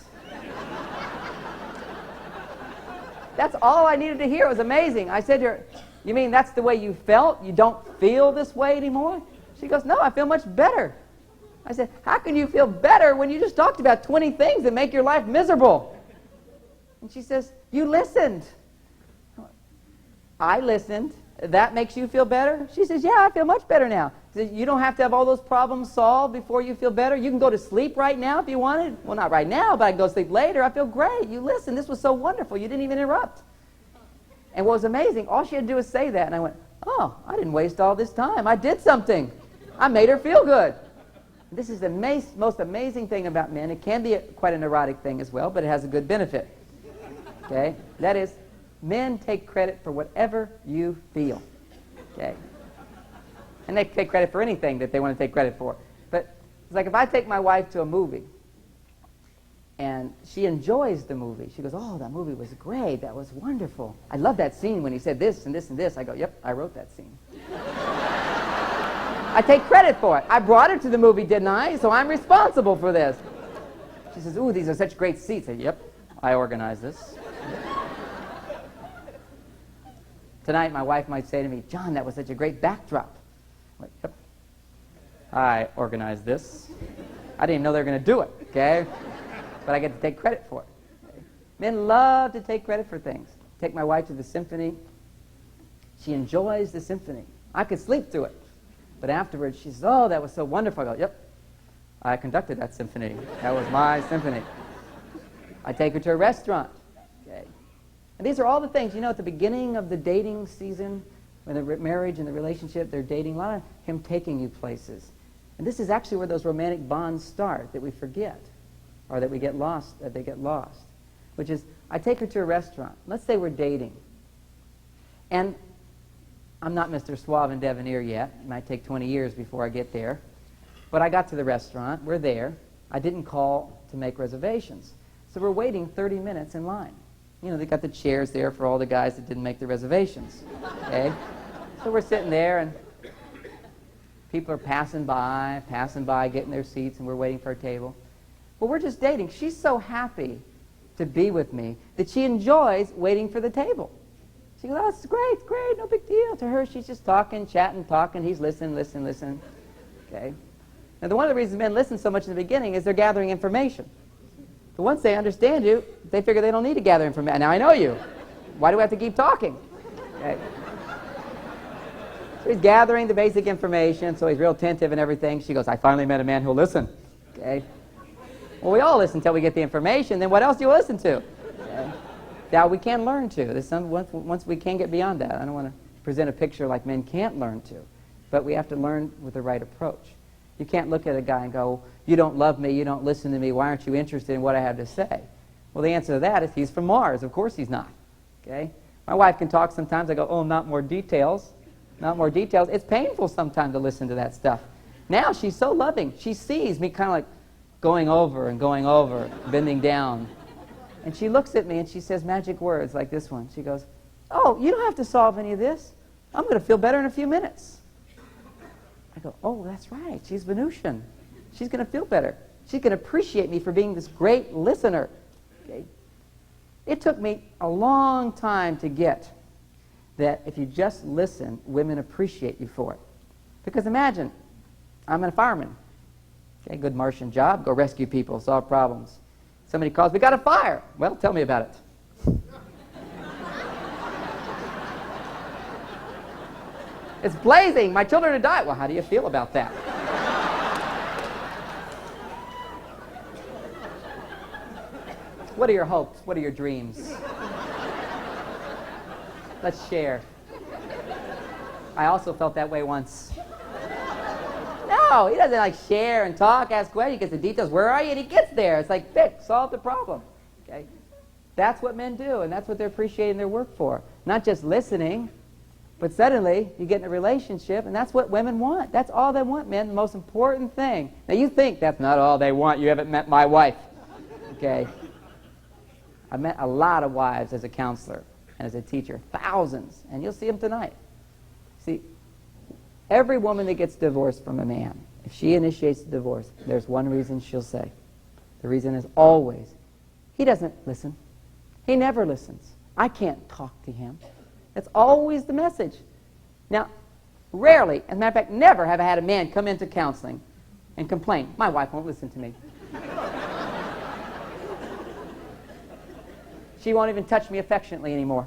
That's all I needed to hear. It was amazing. I said to her, you mean that's the way you felt? You don't feel this way anymore? She goes, no, I feel much better. I said, how can you feel better when you just talked about 20 things that make your life miserable? And she says, you listened. I listened. That makes you feel better? She says, yeah, I feel much better now. She says, you don't have to have all those problems solved before you feel better? You can go to sleep right now if you wanted. Well, not right now, but I can go to sleep later. I feel great. You listened. This was so wonderful. You didn't even interrupt. And what was amazing, all she had to do was say that. And I went, oh, I didn't waste all this time. I did something. I made her feel good. This is the most amazing thing about men. It can be quite a neurotic thing as well, but it has a good benefit. Okay? That is, men take credit for whatever you feel. Okay? And they take credit for anything that they want to take credit for. But it's like if I take my wife to a movie, and she enjoys the movie. She goes, oh, that movie was great. That was wonderful. I love that scene when he said this and this and this. I go, yep, I wrote that scene. I take credit for it. I brought her to the movie, didn't I? So I'm responsible for this. She says, ooh, these are such great seats. I say, yep, I organized this. Tonight, my wife might say to me, John, that was such a great backdrop. I'm like, yep, I organized this. I didn't even know they were going to do it, okay? but I get to take credit for it. Okay? Men love to take credit for things. Take my wife to the symphony. She enjoys the symphony. I could sleep through it. But afterwards, she says, oh, that was so wonderful. I go, yep, I conducted that symphony. That was my symphony. I take her to a restaurant. Okay. And these are all the things, at the beginning of the dating season, when the marriage and the relationship, they're dating, a lot of him taking you places. And this is actually where those romantic bonds start that we forget, or that we get lost, that they get lost. Which is, I take her to a restaurant. Let's say we're dating. And I'm not Mr. Suave and Debonair yet. It might take 20 years before I get there. But I got to the restaurant. We're there. I didn't call to make reservations. So we're waiting 30 minutes in line. They got the chairs there for all the guys that didn't make the reservations. Okay? So we're sitting there, and people are passing by, getting their seats, and we're waiting for our table. Well, we're just dating. She's so happy to be with me that she enjoys waiting for the table. She goes, oh, it's great, no big deal. To her, she's just talking, chatting, talking. He's listening. Okay? Now, one of the reasons men listen so much in the beginning is they're gathering information. But once they understand you, they figure they don't need to gather information. Now, I know you. Why do we have to keep talking? Okay? So he's gathering the basic information, so he's real attentive and everything. She goes, I finally met a man who'll listen. Okay? Well, we all listen until we get the information. Then what else do you listen to? Okay? Now, we can learn to. Once we can get beyond that. I don't want to present a picture like men can't learn to. But we have to learn with the right approach. You can't look at a guy and go, you don't love me, you don't listen to me, why aren't you interested in what I have to say? Well, the answer to that is he's from Mars. Of course he's not. Okay? My wife can talk sometimes. I go, oh, not more details. Not more details. It's painful sometimes to listen to that stuff. Now she's so loving. She sees me kind of like going over, bending down. And she looks at me and she says magic words like this one. She goes, oh, you don't have to solve any of this. I'm going to feel better in a few minutes. I go, oh, that's right. She's Venusian. She's going to feel better. She's going to appreciate me for being this great listener. Okay? It took me a long time to get that if you just listen, women appreciate you for it. Because imagine, I'm a fireman. Okay, good Martian job. Go rescue people, solve problems. Somebody calls, we got a fire. Well, tell me about it. It's blazing. My children have died. Well, how do you feel about that? What are your hopes? What are your dreams? Let's share. I also felt that way once. No, he doesn't like share and talk, ask questions, he gets the details. Where are you? And he gets there. It's like, fix, solve the problem. Okay? That's what men do, and that's what they're appreciating their work for. Not just listening, but suddenly you get in a relationship, and that's what women want. That's all they want, men, the most important thing. Now, you think that's not all they want. You haven't met my wife. Okay? I met a lot of wives as a counselor and as a teacher, thousands, and you'll see them tonight. See, every woman that gets divorced from a man, if she initiates the divorce, there's one reason she'll say. The reason is always, he doesn't listen. He never listens. I can't talk to him. That's always the message. Now, rarely, as a matter of fact, never have I had a man come into counseling and complain, my wife won't listen to me. She won't even touch me affectionately anymore.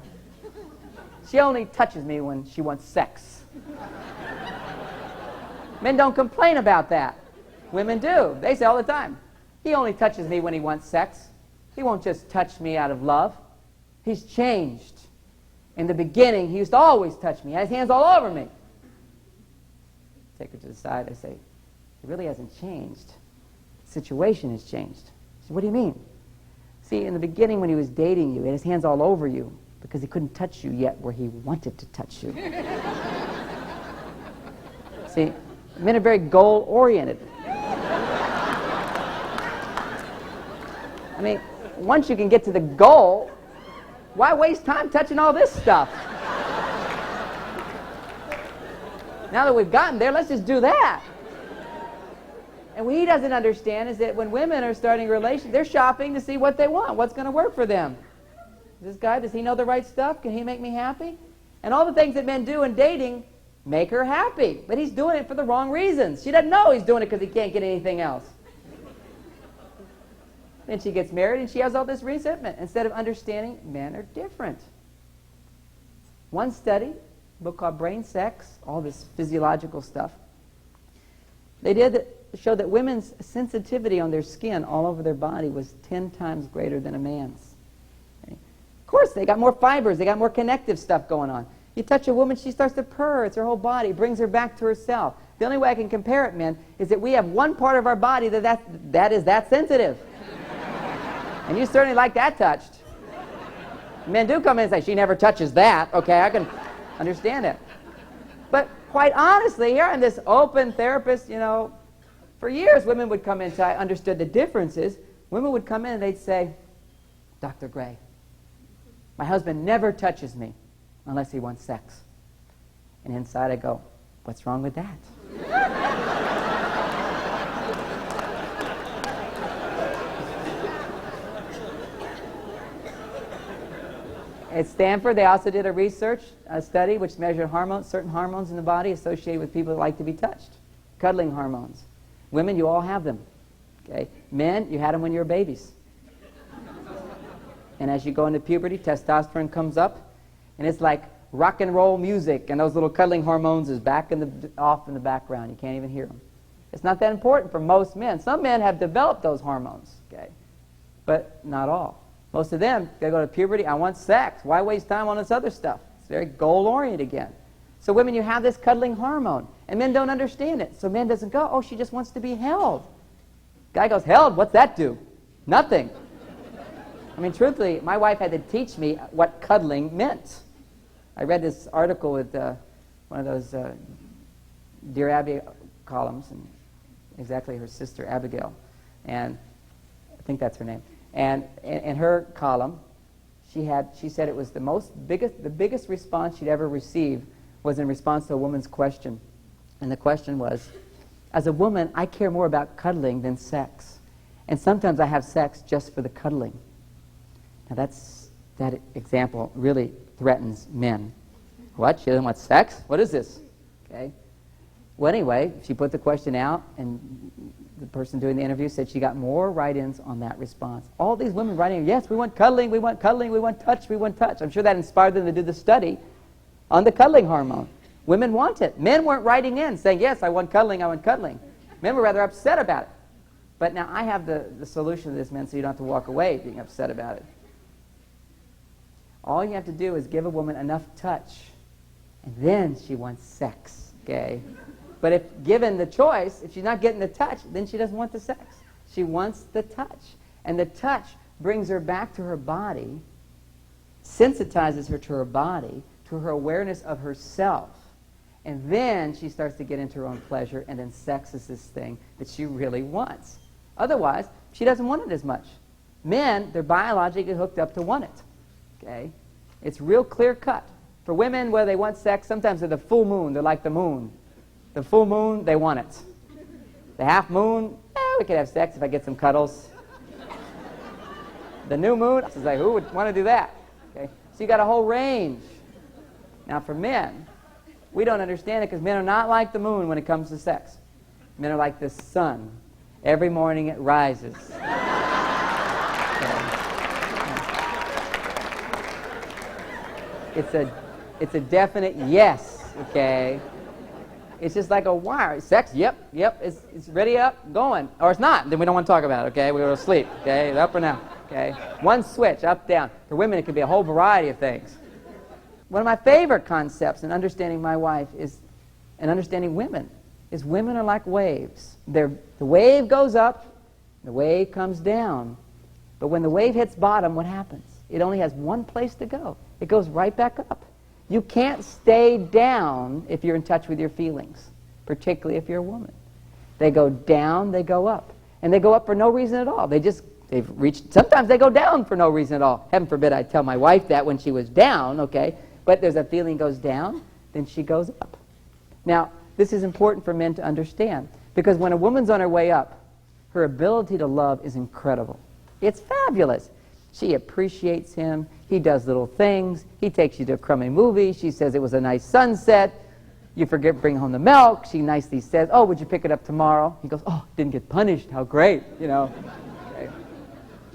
She only touches me when she wants sex. Men don't complain about that. Women do. They say all the time, he only touches me when he wants sex. He won't just touch me out of love. He's changed. In the beginning, he used to always touch me. He had his hands all over me. Take her to the side. I say, he really hasn't changed. The situation has changed. She said, what do you mean? See, in the beginning when he was dating you, he had his hands all over you because he couldn't touch you yet where he wanted to touch you. See, men are very goal-oriented. I mean, once you can get to the goal, why waste time touching all this stuff? Now that we've gotten there, let's just do that. And what he doesn't understand is that when women are starting a relationship, they're shopping to see what they want, what's going to work for them. This guy, does he know the right stuff? Can he make me happy? And all the things that men do in dating make her happy. But he's doing it for the wrong reasons. She doesn't know he's doing it because he can't get anything else. Then she gets married and she has all this resentment instead of understanding men are different. One study, a book called Brain Sex, all this physiological stuff, they did show that women's sensitivity on their skin all over their body was 10 times greater than a man's. Okay? Of course, they got more fibers, they got more connective stuff going on. You touch a woman, she starts to purr, it's her whole body, brings her back to herself. The only way I can compare it, men, is that we have one part of our body that is that sensitive. And you certainly like that touched. Men do come in and say, she never touches that. Okay, I can understand it. But quite honestly, here I'm this open therapist, you know, for years women would come in until I understood the differences. Women would come in and they'd say, Dr. Gray, my husband never touches me unless he wants sex. And inside I go, what's wrong with that? At Stanford, they also did a study which measured hormones, certain hormones in the body associated with people that like to be touched. Cuddling hormones. Women, you all have them. Okay? Men, you had them when you were babies. And as you go into puberty, testosterone comes up, and it's like rock and roll music, and those little cuddling hormones is off in the background. You can't even hear them. It's not that important for most men. Some men have developed those hormones, okay, but not all. Most of them, they go to puberty, I want sex. Why waste time on this other stuff? It's very goal-oriented again. So women, you have this cuddling hormone, and men don't understand it. So men doesn't go, oh, she just wants to be held. Guy goes, held? What's that do? Nothing. I mean, truthfully, my wife had to teach me what cuddling meant. I read this article with one of those Dear Abby columns, and exactly her sister Abigail, and I think that's her name. And in her column, she said it was the biggest response she'd ever received was in response to a woman's question. And the question was, as a woman, I care more about cuddling than sex. And sometimes I have sex just for the cuddling. Now that example really threatens men. What? She doesn't want sex? What is this? Okay. Well, anyway, she put the question out, and the person doing the interview said she got more write-ins on that response. All these women writing, yes, we want cuddling, we want cuddling, we want touch, we want touch. I'm sure that inspired them to do the study on the cuddling hormone. Women want it. Men weren't writing in saying, yes, I want cuddling, I want cuddling. Men were rather upset about it. But now I have the solution to this, men, so you don't have to walk away being upset about it. All you have to do is give a woman enough touch, and then she wants sex, okay? But if given the choice, if she's not getting the touch, then she doesn't want the sex. She wants the touch. And the touch brings her back to her body, sensitizes her to her body, to her awareness of herself. And then she starts to get into her own pleasure, and then sex is this thing that she really wants. Otherwise, she doesn't want it as much. Men, they're biologically hooked up to want it. Okay? It's real clear cut. For women, where they want sex, sometimes they're the full moon. They're like the moon. The full moon, they want it. The half moon, we could have sex if I get some cuddles. The new moon, it's like, who would want to do that? Okay? So you got a whole range. Now for men, we don't understand it because men are not like the moon when it comes to sex. Men are like the sun. Every morning it rises. It's a definite yes, okay? It's just like a wire. Sex, yep, it's ready up, going. Or it's not, then we don't want to talk about it, okay? We go to sleep, okay? Up or down, okay? One switch, up, down. For women, it could be a whole variety of things. One of my favorite concepts in understanding my wife is, and understanding women, is women are like waves. The wave goes up, the wave comes down. But when the wave hits bottom, what happens? It only has one place to go. It goes right back up. You can't stay down if you're in touch with your feelings, particularly if you're a woman. They go down, they go up. And they go up for no reason at all. They've reached, sometimes they go down for no reason at all. Heaven forbid I tell my wife that when she was down, okay? But there's a feeling goes down, then she goes up. Now, this is important for men to understand, because when a woman's on her way up, her ability to love is incredible. It's fabulous. She appreciates him. He does little things. He takes you to a crummy movie. She says it was a nice sunset. You forget to bring home the milk. She nicely says, oh, would you pick it up tomorrow? He goes, oh, didn't get punished. How great, you know. Okay.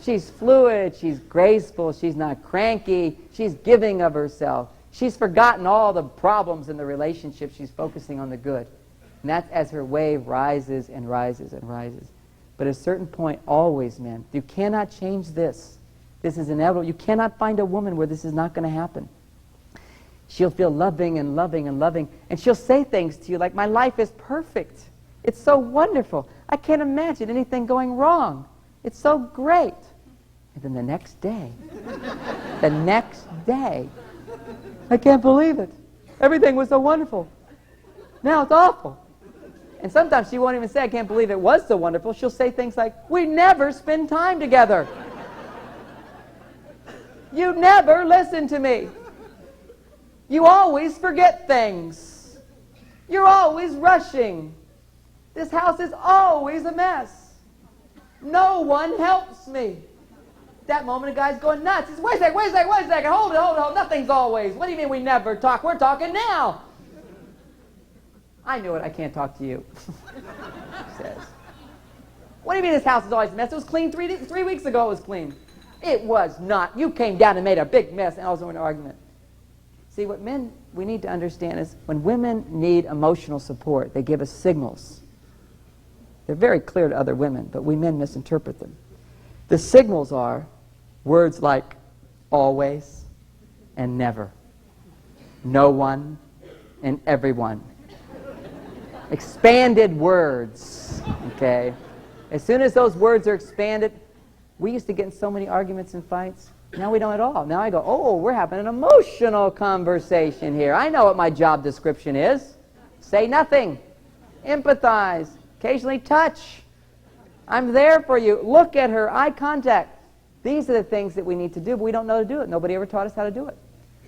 She's fluid, she's graceful, she's not cranky, she's giving of herself. She's forgotten all the problems in the relationship. She's focusing on the good. And that's as her wave rises and rises and rises. But at a certain point, always, men, you cannot change this. This is inevitable. You cannot find a woman where this is not going to happen. She'll feel loving and loving and loving, and she'll say things to you like, my life is perfect. It's so wonderful. I can't imagine anything going wrong. It's so great. And then the next day, I can't believe it. Everything was so wonderful. Now it's awful. And sometimes she won't even say, I can't believe it was so wonderful. She'll say things like, we never spend time together. You never listen to me. You always forget things. You're always rushing. This house is always a mess. No one helps me. That moment, a guy's going nuts. He says, wait a second, hold it. Nothing's always. What do you mean we never talk? We're talking now. I knew it. I can't talk to you. He says. What do you mean this house is always a mess? It was clean 3 weeks ago. It was clean. It was not. You came down and made a big mess, and I was in an argument. See, what men, we need to understand is when women need emotional support, they give us signals. They're very clear to other women, but we men misinterpret them. The signals are words like always and never, no one and everyone. Expanded words, okay? As soon as those words are expanded, we used to get in so many arguments and fights. Now we don't at all. Now I go, oh, we're having an emotional conversation here. I know what my job description is. Say nothing. Empathize. Occasionally touch. I'm there for you. Look at her. Eye contact. These are the things that we need to do, but we don't know to do it. Nobody ever taught us how to do it.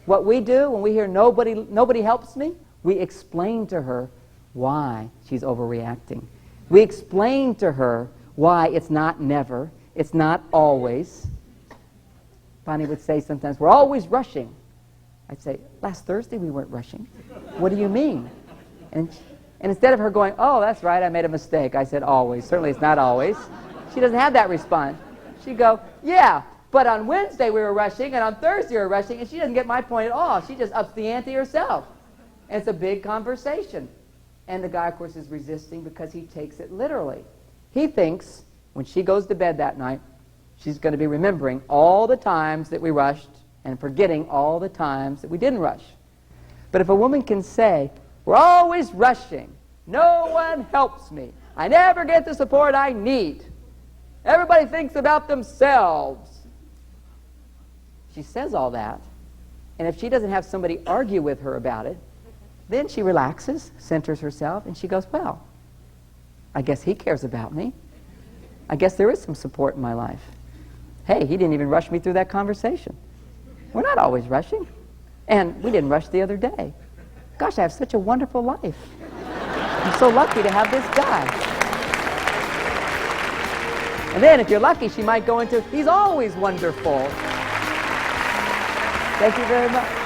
What we do when we hear nobody helps me, we explain to her why she's overreacting. We explain to her why it's not never, it's not always. Bonnie would say sometimes, we're always rushing. I'd say, last Thursday we weren't rushing. What do you mean? And instead of her going, oh, that's right, I made a mistake, I said always. Certainly it's not always. She doesn't have that response. She'd go, yeah, but on Wednesday we were rushing, and on Thursday we were rushing, and she doesn't get my point at all. She just ups the ante herself. And it's a big conversation. And the guy, of course, is resisting because he takes it literally. He thinks when she goes to bed that night, she's going to be remembering all the times that we rushed and forgetting all the times that we didn't rush. But if a woman can say, we're always rushing, no one helps me, I never get the support I need, everybody thinks about themselves. She says all that, and if she doesn't have somebody argue with her about it, then she relaxes, centers herself, and she goes, well, I guess he cares about me. I guess there is some support in my life. Hey, he didn't even rush me through that conversation. We're not always rushing. And we didn't rush the other day. Gosh, I have such a wonderful life. I'm so lucky to have this guy. And then if you're lucky, she might go into, he's always wonderful. Thank you very much.